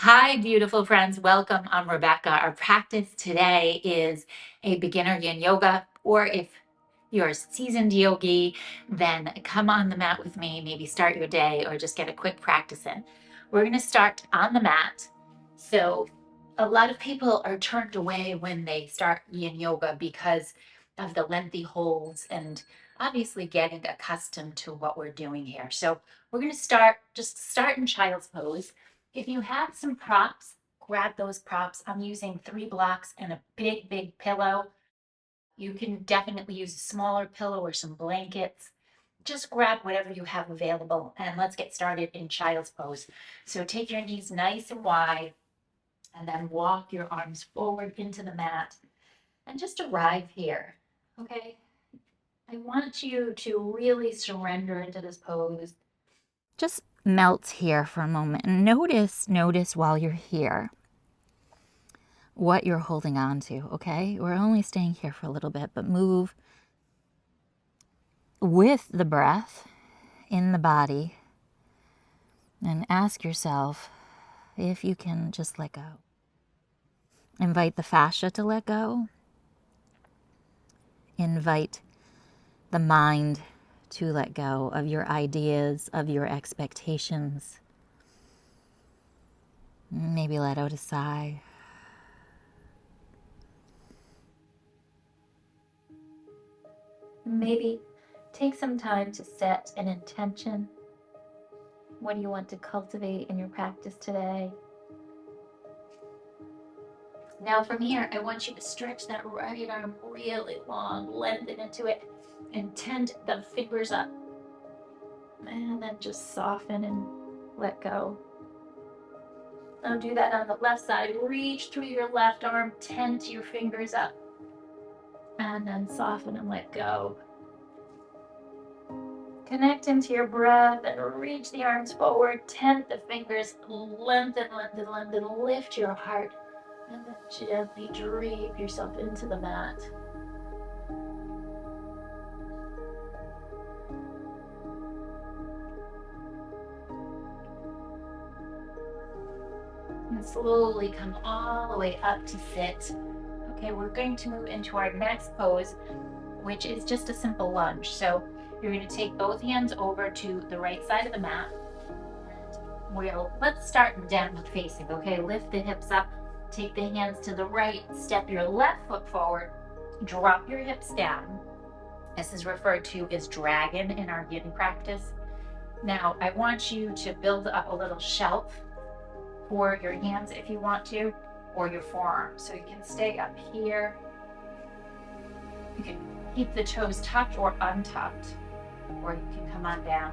Hi, beautiful friends. Welcome. I'm Rebecca. Our practice today is a beginner yin yoga, or if you're a seasoned yogi, then come on the mat with me, maybe start your day or just get a quick practice in. We're going to start on the mat. So, a lot of people are turned away when they start yin yoga because of the lengthy holds and obviously getting accustomed to what we're doing here. So, we're going to start in child's pose. If you have some props, grab those props. I'm using 3 blocks and a big pillow. You can definitely use a smaller pillow or some blankets. Just grab whatever you have available and let's get started in child's pose. So take your knees nice and wide and then walk your arms forward into the mat and just arrive here. Okay? I want you to really surrender into this pose. Just melt here for a moment and notice while you're here what you're holding on to, okay? We're only staying here for a little bit, but move with the breath in the body and ask yourself if you can just let go. Invite the fascia to let go. Invite the mind to let go of your ideas, of your expectations. Maybe let out a sigh. Maybe take some time to set an intention. What do you want to cultivate in your practice today? Now from here, I want you to stretch that right arm really long, lengthen into it, and tend the fingers up. And then just soften and let go. Now do that on the left side. Reach through your left arm, tend to your fingers up, and then soften and let go. Connect into your breath and reach the arms forward, tend the fingers, lengthen, lift your heart, and then gently drape yourself into the mat. And slowly come all the way up to sit. Okay, we're going to move into our next pose, which is just a simple lunge. So you're going to take both hands over to the right side of the mat. Let's start in downward facing, okay? Lift the hips up, take the hands to the right, step your left foot forward, drop your hips down. This is referred to as dragon in our yin practice. Now, I want you to build up a little shelf for your hands if you want to, or your forearms. So you can stay up here. You can keep the toes tucked or untucked, or you can come on down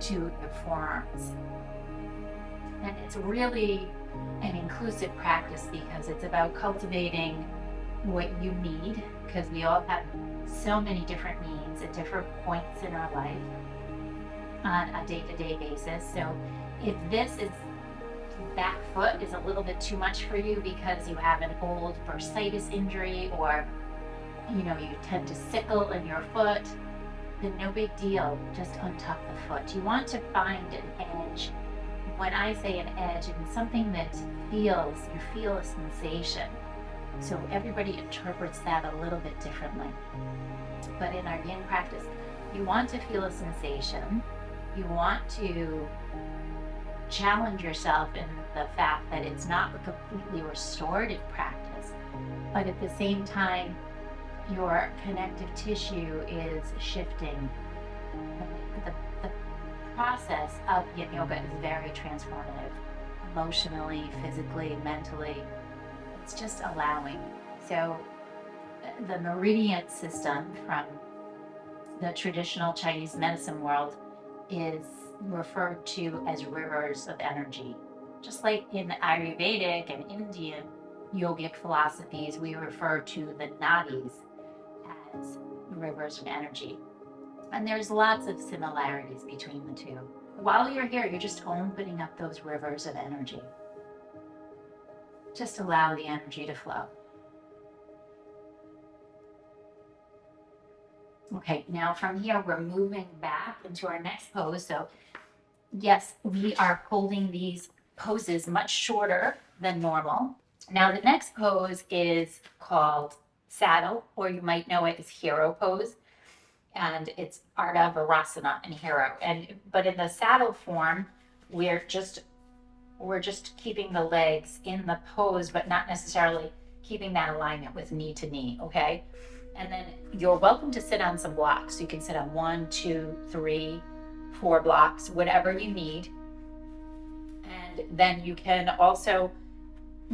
to your forearms. And it's really an inclusive practice because it's about cultivating what you need, because we all have so many different needs at different points in our life on a day-to-day basis. So if this back foot is a little bit too much for you because you have an old bursitis injury, or you tend to sickle in your foot, then no big deal, just untuck the foot. You want to find an edge. When I say an edge, it's something that you feel a sensation. So everybody interprets that a little bit differently. But in our yin practice, you want to feel a sensation. You want to challenge yourself in the fact that it's not a completely restorative practice, but at the same time, your connective tissue is shifting. The process of yin yoga is very transformative, emotionally, physically, mentally. It's just allowing. So the meridian system from the traditional Chinese medicine world is referred to as rivers of energy. Just like in Ayurvedic and Indian yogic philosophies, we refer to the nadis as rivers of energy. And there's lots of similarities between the two. While you're here, you're just opening up those rivers of energy. Just allow the energy to flow. Okay, now from here, we're moving back into our next pose. So yes, we are holding these pose is much shorter than normal. Now the next pose is called saddle, or you might know it as hero pose, and it's Ardha Virasana and hero. But in the saddle form, we're just keeping the legs in the pose, but not necessarily keeping that alignment with knee to knee, okay? And then you're welcome to sit on some blocks. You can sit on 1, 2, 3, 4 blocks, whatever you need. And then you can also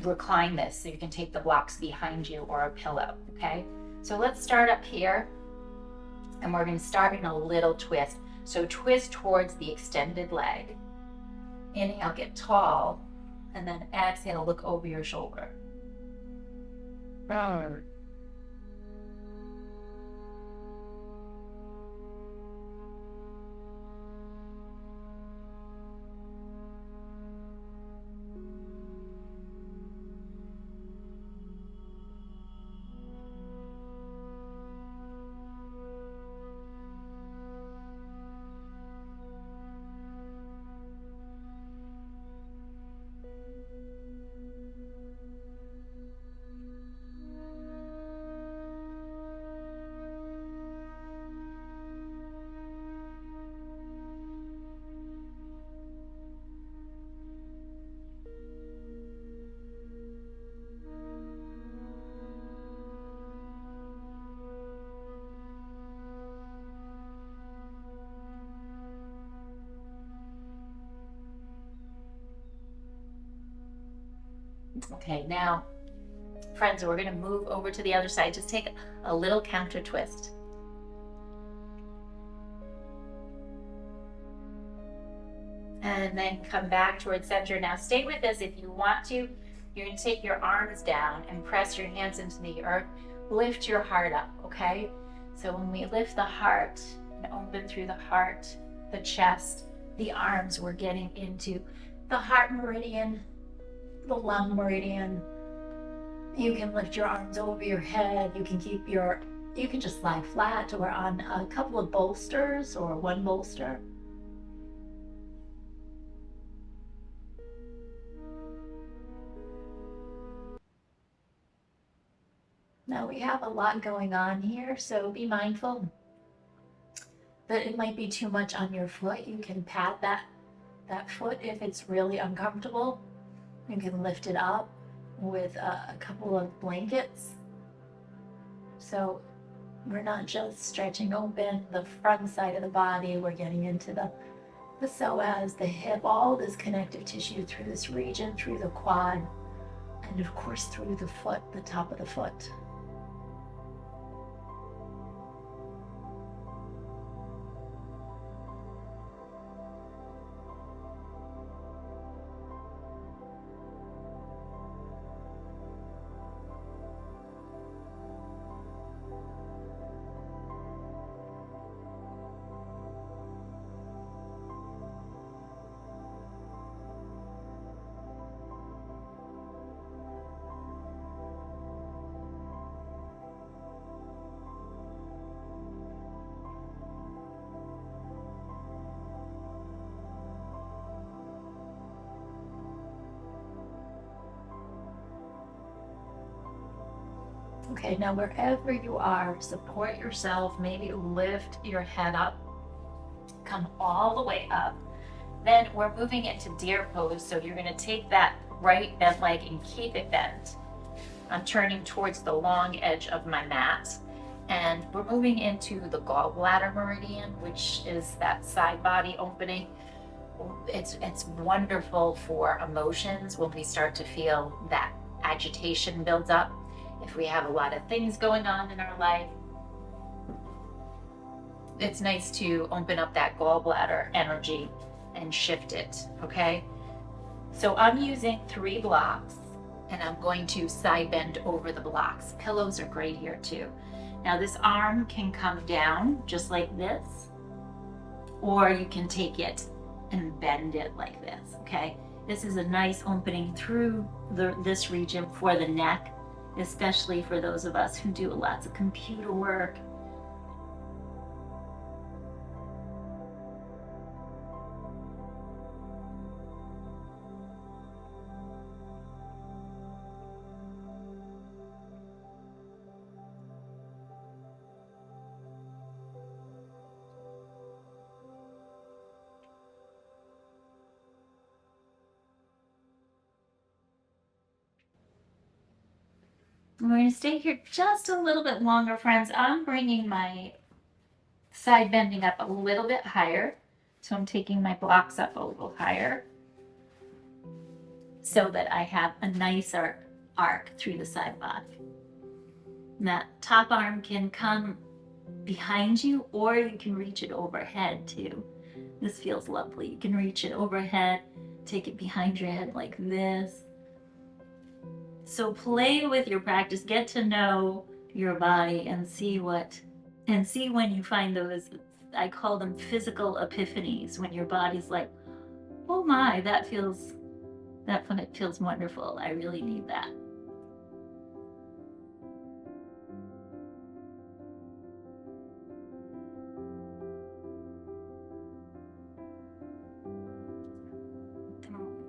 recline this, so you can take the blocks behind you or a pillow, okay? So let's start up here, and we're going to start in a little twist. So twist towards the extended leg. Inhale, get tall, and then exhale, look over your shoulder. Okay, now, friends, we're going to move over to the other side. Just take a little counter twist. And then come back towards center. Now stay with this. If you want to, you're going to take your arms down and press your hands into the earth. Lift your heart up, okay? So when we lift the heart and open through the heart, the chest, the arms, we're getting into the heart meridian, the lung meridian. You can lift your arms over your head. You can just lie flat or on a couple of bolsters or one bolster. Now we have a lot going on here, so be mindful that it might be too much on your foot. You can pat that foot if it's really uncomfortable. You can lift it up with a couple of blankets. So we're not just stretching open the front side of the body, we're getting into the psoas, the hip, all this connective tissue through this region, through the quad, and of course through the foot, the top of the foot. Okay, now wherever you are, support yourself, maybe lift your head up, come all the way up. Then we're moving into deer pose, so you're going to take that right bent leg and keep it bent. I'm turning towards the long edge of my mat, and we're moving into the gallbladder meridian, which is that side body opening. It's wonderful for emotions when we start to feel that agitation builds up. If we have a lot of things going on in our life, it's nice to open up that gallbladder energy and shift it, okay? So I'm using 3 blocks, and I'm going to side bend over the blocks. Pillows are great here too. Now this arm can come down just like this, or you can take it and bend it like this, okay? This is a nice opening through this region for the neck, especially for those of us who do lots of computer work. We're going to stay here just a little bit longer, friends. I'm bringing my side bending up a little bit higher. So I'm taking my blocks up a little higher so that I have a nicer arc through the side body. And that top arm can come behind you, or you can reach it overhead too. This feels lovely. You can reach it overhead, take it behind your head like this. So play with your practice, get to know your body and see when you find those, I call them physical epiphanies, when your body's like, oh my, that feels wonderful. I really need that.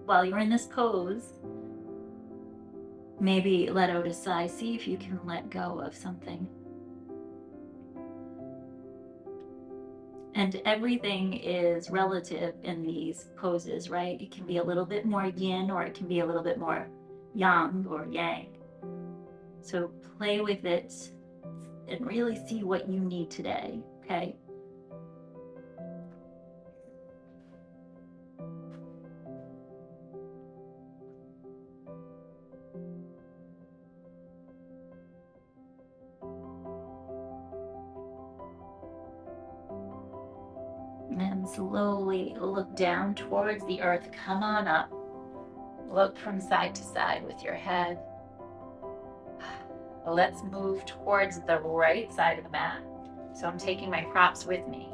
While you're in this pose, maybe let out a sigh. See if you can let go of something. And everything is relative in these poses, right? It can be a little bit more yin, or it can be a little bit more yang or yang. So play with it and really see what you need today, okay? And slowly look down towards the earth. Come on up. Look from side to side with your head. Let's move towards the right side of the mat. So I'm taking my props with me.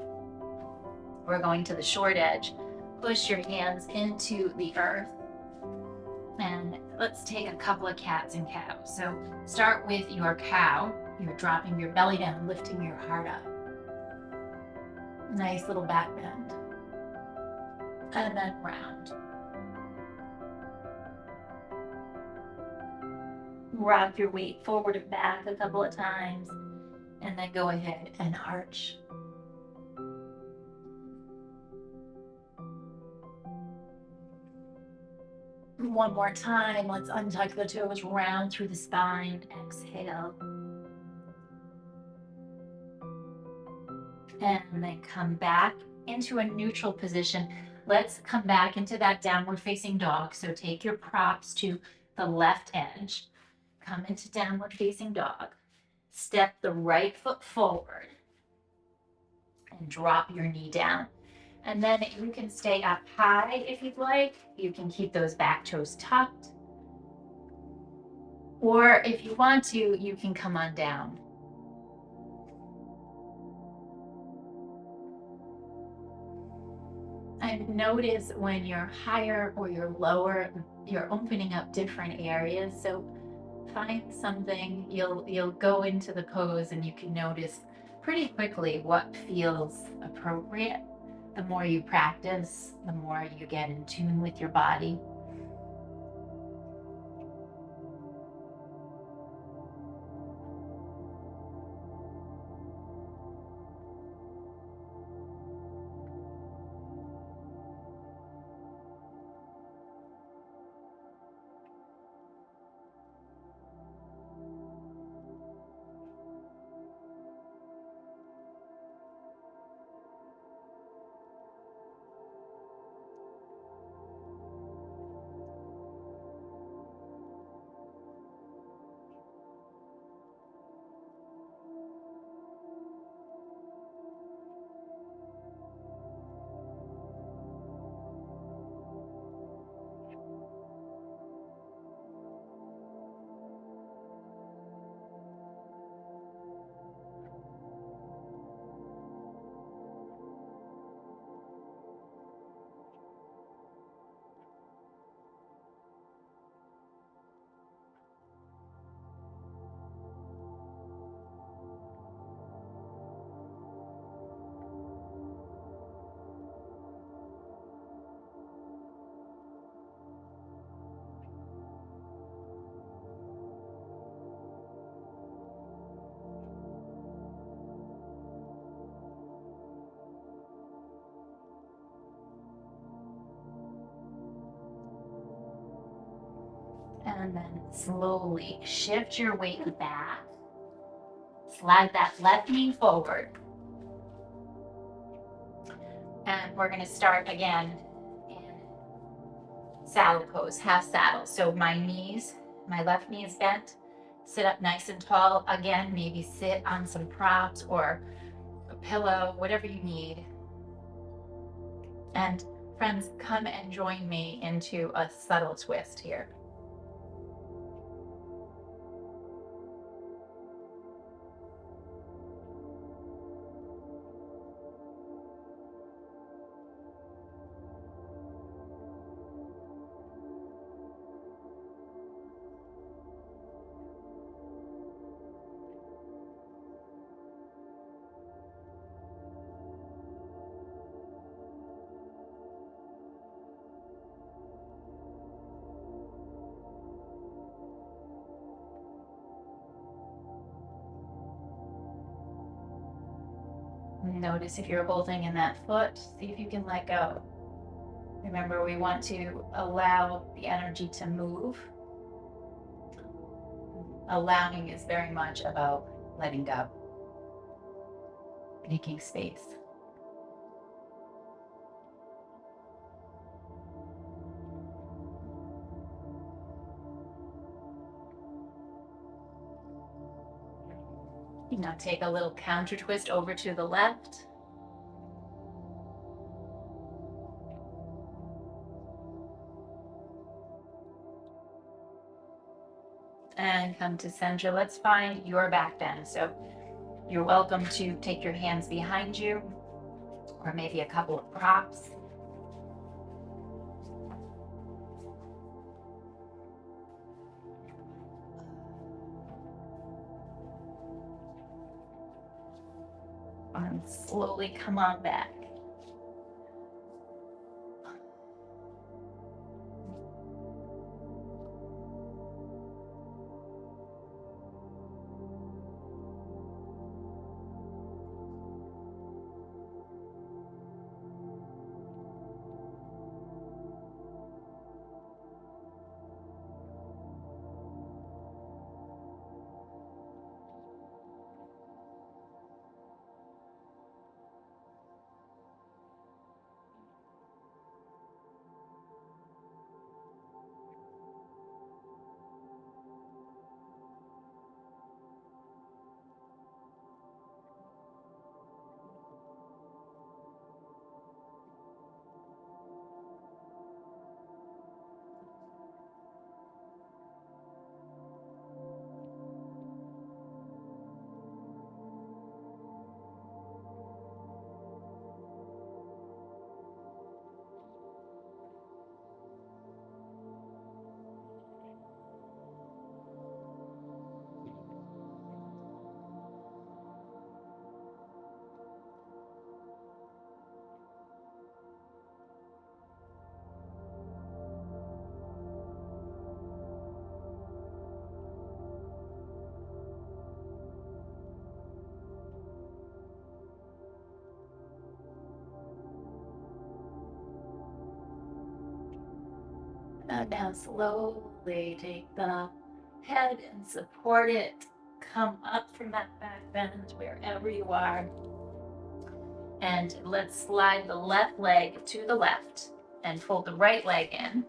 We're going to the short edge. Push your hands into the earth. And let's take a couple of cats and cows. So start with your cow. You're dropping your belly down, lifting your heart up. Nice little back bend. And then round. Rock your weight forward and back a couple of times. And then go ahead and arch. One more time. Let's untuck the toes, round through the spine. Exhale. And then come back into a neutral position. Let's come back into that downward facing dog. So take your props to the left edge. Come into downward facing dog. Step the right foot forward and drop your knee down. And then you can stay up high if you'd like. You can keep those back toes tucked. Or if you want to, you can come on down. And notice when you're higher or you're lower, you're opening up different areas. So find something, you'll go into the pose and you can notice pretty quickly what feels appropriate. The more you practice, the more you get in tune with your body. And then slowly shift your weight back. Slide that left knee forward. And we're going to start again in saddle pose, half saddle. So my left knee is bent. Sit up nice and tall. Again, maybe sit on some props or a pillow, whatever you need. And friends, come and join me into a subtle twist here. Notice if you're holding in that foot, see if you can let go. Remember, we want to allow the energy to move. Allowing is very much about letting go, making space. Now take a little counter twist over to the left. And come to center. Let's find your back bend. So you're welcome to take your hands behind you, or maybe a couple of props. And slowly come on back. And now slowly take the head and support it. Come up from that back bend wherever you are. And let's slide the left leg to the left and fold the right leg in.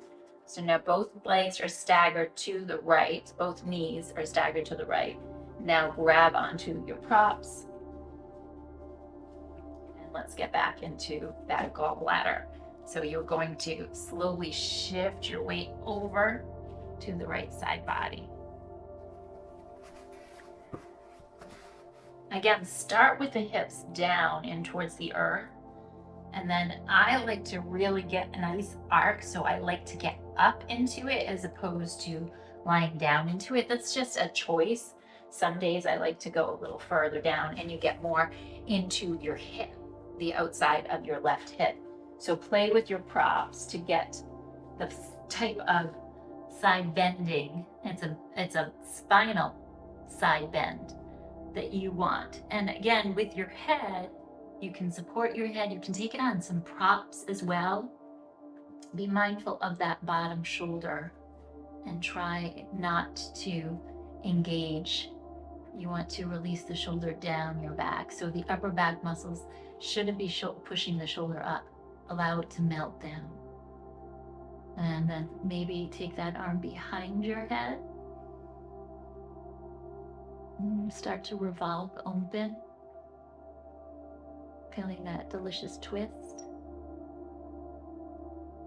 So now both legs are staggered to the right. Both knees are staggered to the right. Now grab onto your props. And let's get back into that gallbladder. So you're going to slowly shift your weight over to the right side body. Again, start with the hips down in towards the earth. And then I like to really get a nice arc. So I like to get up into it as opposed to lying down into it. That's just a choice. Some days I like to go a little further down and you get more into your hip, the outside of your left hip. So play with your props to get the type of side bending. It's a spinal side bend that you want. And again, with your head, you can support your head. You can take it on some props as well. Be mindful of that bottom shoulder and try not to engage. You want to release the shoulder down your back. So the upper back muscles shouldn't be pushing the shoulder up. Allow it to melt down. And then maybe take that arm behind your head. Start to revolve open. Feeling that delicious twist.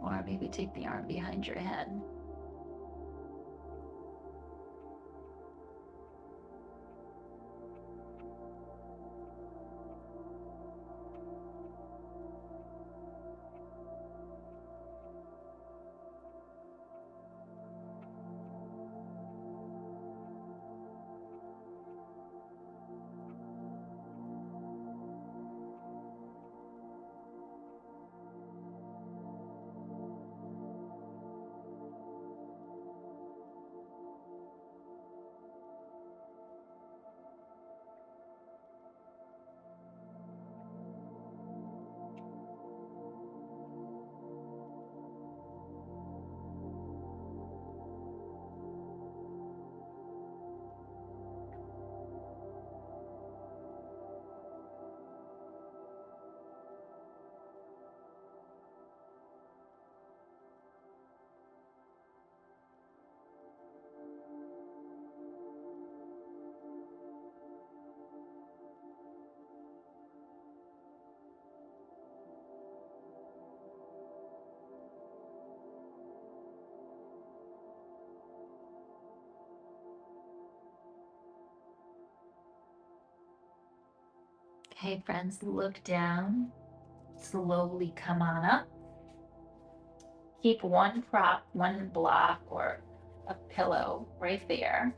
Or maybe take the arm behind your head. Okay, friends, look down. Slowly come on up. Keep one prop, one block or a pillow right there.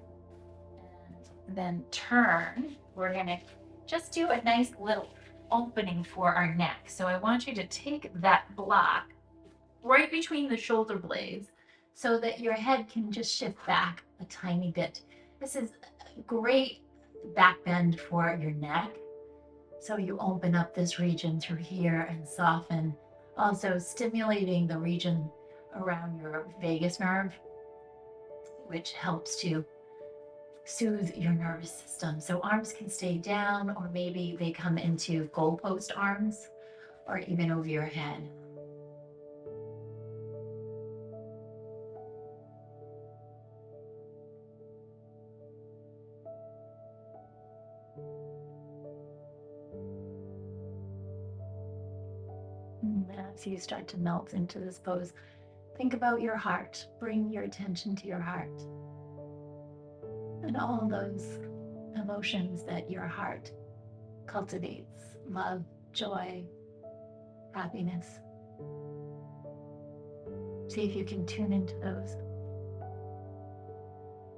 And then turn. We're going to just do a nice little opening for our neck. So I want you to take that block right between the shoulder blades so that your head can just shift back a tiny bit. This is a great back bend for your neck. So you open up this region through here and soften, also stimulating the region around your vagus nerve, which helps to soothe your nervous system. So arms can stay down, or maybe they come into goalpost arms, or even over your head. And as you start to melt into this pose, think about your heart. Bring your attention to your heart and all those emotions that your heart cultivates: love, joy, happiness. See if you can tune into those.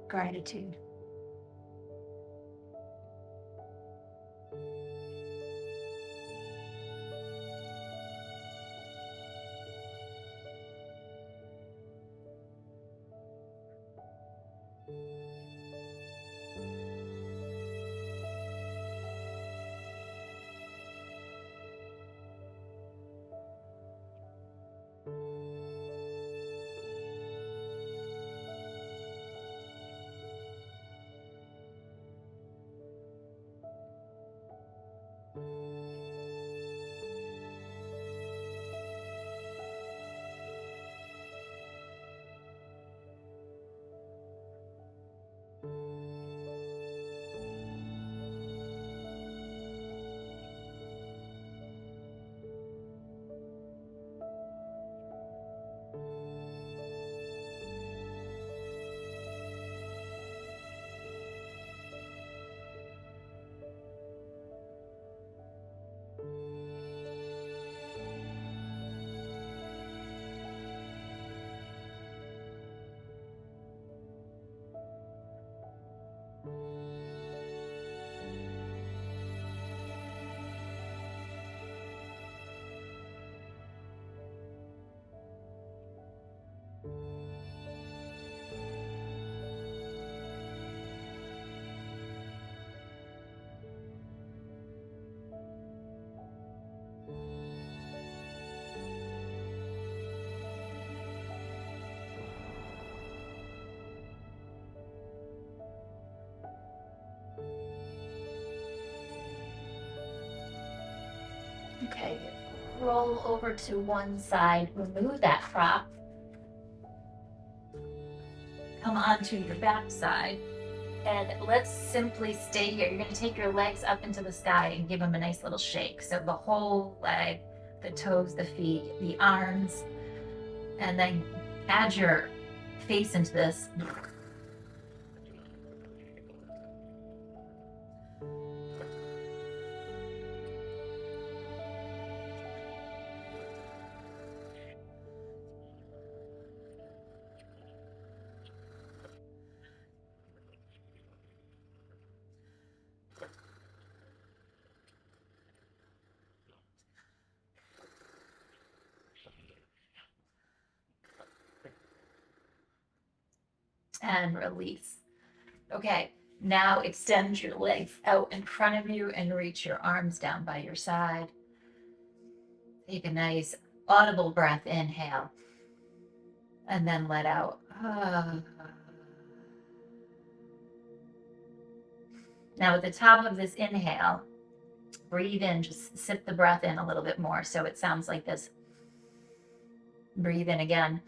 Gratitude. Okay, roll over to one side, remove that prop. Come onto your back side, and let's simply stay here. You're going to take your legs up into the sky and give them a nice little shake. So the whole leg, the toes, the feet, the arms, and then add your face into this. And release. Okay, now extend your legs out in front of you and reach your arms down by your side. Take a nice audible breath, inhale, and then let out. Now at the top of this inhale, breathe in, just sip the breath in a little bit more so it sounds like this. Breathe in again,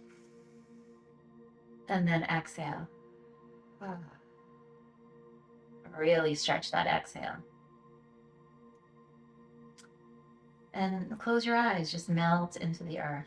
and then exhale. Really stretch that exhale. And close your eyes, just melt into the earth.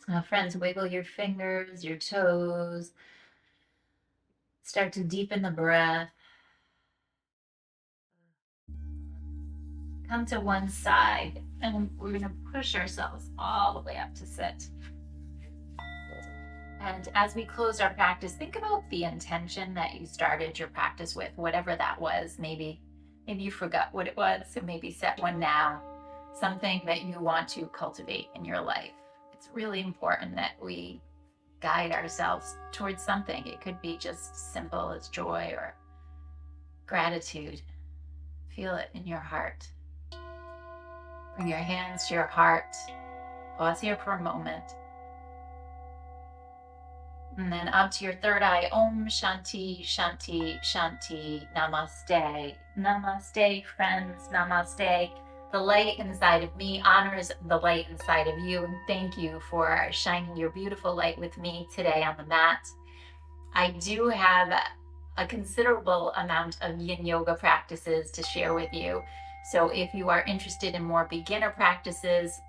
Now, friends, wiggle your fingers, your toes. Start to deepen the breath. Come to one side, and we're going to push ourselves all the way up to sit. And as we close our practice, think about the intention that you started your practice with, whatever that was. Maybe you forgot what it was, so maybe set one now, something that you want to cultivate in your life. It's really important that we guide ourselves towards something. It could be just simple as joy or gratitude. Feel it in your heart. Bring your hands to your heart. Pause here for a moment. And then up to your third eye. Om Shanti, Shanti, Shanti. Namaste. Namaste, friends. Namaste. The light inside of me honors the light inside of you. And thank you for shining your beautiful light with me today on the mat. I do have a considerable amount of Yin Yoga practices to share with you. So if you are interested in more beginner practices,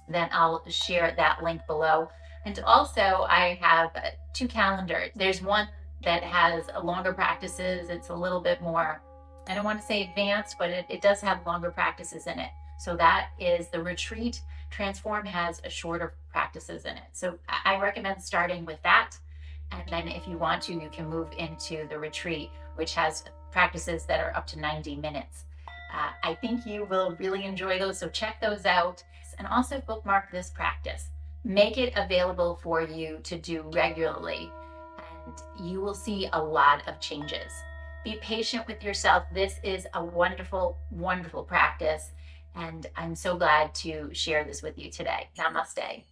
then I'll share that link below. And also I have 2 calendars. There's one that has longer practices. It's a little bit more, I don't want to say advanced, but it does have longer practices in it. So that is the Retreat. Transform has shorter practices in it. So I recommend starting with that. And then if you want to, you can move into the Retreat, which has practices that are up to 90 minutes. I think you will really enjoy those, so check those out. And also bookmark this practice. Make it available for you to do regularly, and you will see a lot of changes. Be patient with yourself. This is a wonderful, wonderful practice, and I'm so glad to share this with you today. Namaste.